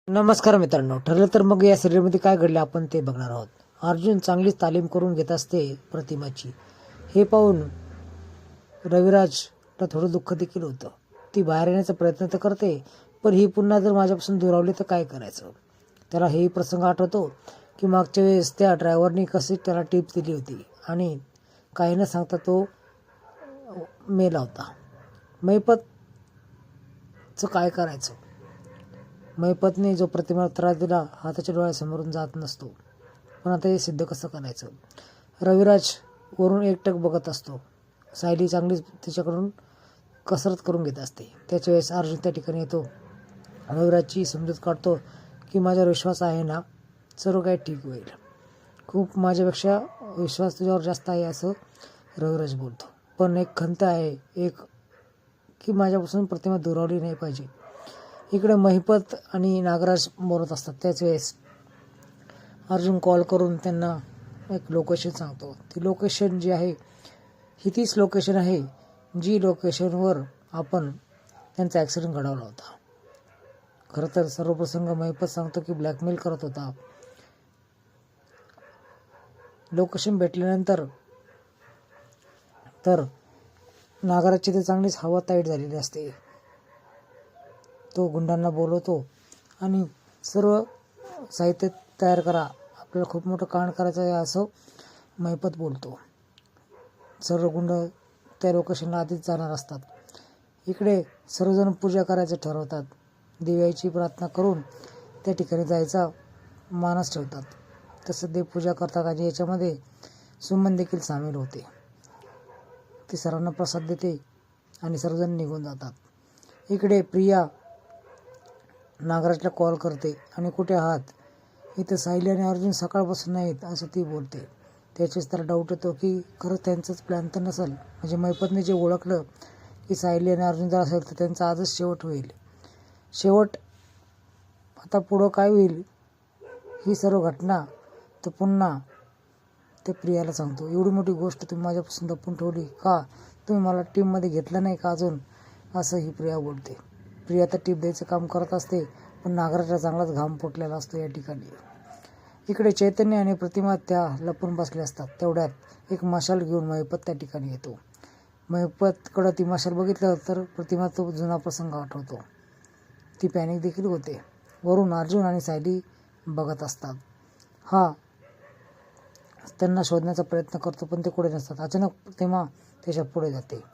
नमस्कार मित्रांनो, ठरलं तर मग या सिरियलमध्ये काय घडले आपण ते बघणार आहोत. अर्जुन चांगलीच तालीम करून घेत असते प्रतिमाची. हे पाहून रविराजला थोडं दुःख देखील होतं. ती बाहेर येण्याचा प्रयत्न तर करते, पण ही पुन्हा जर माझ्यापासून दुरावली तर काय करायचं. त्याला हेही प्रसंग आठवतो की मागच्या वेळेस त्या ड्रायव्हरनी कशी त्याला टिप्स दिली होती आणि काही न सांगता तो मेला होता. महिपतचं काय करायचं. महिपतने जो प्रतिमेला त्रास दिला हा त्याच्या डोळ्यासमोरून जात नसतो, पण आता हे सिद्ध कसं करायचं. रविराज वरून एकटक बघत असतो. सायली चांगलीच त्याच्याकडून कसरत करून घेत असते. त्याच्या वेळेस अर्जुन त्या ठिकाणी येतो. रविराजची समजूत काढतो की माझ्यावर विश्वास आहे ना, सर्व काही ठीक होईल. खूप माझ्यापेक्षा विश्वास तुझ्यावर जास्त आहे असं रविराज बोलतो. पण एक खंत आहे, एक की माझ्यापासून प्रतिमा दुरावली नाही पाहिजे. इकडे महिपत आणि नागराज बोलत असतात. त्याच वेळेस अर्जुन कॉल करून त्यांना एक लोकेशन सांगतो. ती लोकेशन जी आहे ही तीच लोकेशन आहे जी लोकेशनवर आपण त्यांचा ॲक्सिडेंट घडवला होता. खरं तर सर्व प्रसंग महिपत सांगतो की ब्लॅकमेल करत होता. लोकेशन भेटल्यानंतर तर नागराजची तर चांगलीच हवा ताईट झालेली असते. तो गुंडांना बोलवतो आणि सर्व साहित्य तयार करा, आपल्याला खूप मोठं कांड करायचं आहे असं महिपत बोलतो. सर्व गुंड त्या लोकेशनला आधीच जाणार असतात. इकडे सर्वजण पूजा करायचं ठरवतात. दिव्याची प्रार्थना करून त्या ठिकाणी जायचा मानस ठेवतात. तसं देवपूजा करतात आणि याच्यामध्ये सुमन देखील सामील होते. ती सर्वांना प्रसाद देते आणि सर्वजण निघून जातात. इकडे प्रिया नागराजला कॉल करते आणि कुठे आहात, इथं सायली आणि अर्जुन सकाळपासून नाहीत असं ती बोलते. त्याचेच त्याला डाऊट येतो की खरंच त्यांचंच प्लॅन तर नसेल. म्हणजे महिपतने जे ओळखलं की सायली आणि अर्जुन जर असेल तर त्यांचा आजच शेवट होईल. शेवट आता पुढं काय होईल ही सर्व घटना तो पुन्हा ते प्रियाला सांगतो. एवढी मोठी गोष्ट तुम्ही माझ्यापासून लपवून ठेवली का, तुम्ही मला टीममध्ये घेतलं नाही का अजून, असं ही प्रिया बोलते. प्रिया तर टीप द्यायचं काम करत असते, पण नागराजला चांगलाच घाम फुटलेला असतो या ठिकाणी. इकडे चैतन्य आणि प्रतिमा त्या लपून बसले असतात. तेवढ्यात एक मशाल घेऊन महिपत त्या ठिकाणी येतो. महिपतकडं ती मशाल बघितलं तर प्रतिमा तो जुना प्रसंग आठवतो. ती पॅनिक देखील होते. वरून अर्जुन आणि सायली बघत असतात. हा त्यांना शोधण्याचा प्रयत्न करतो, पण ते कुठे नसतात. अचानक प्रतिमा त्याच्या पुढे जाते.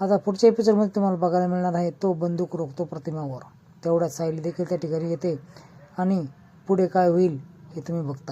आता पुढच्या एपिसोडमध्ये तुम्हाला बघायला मिळणार आहे तो बंदूक रोखतो प्रतिमावर. तेवढ्यात सायली देखील त्या ठिकाणी येते आणि पुढे काय होईल हे तुम्ही बघता.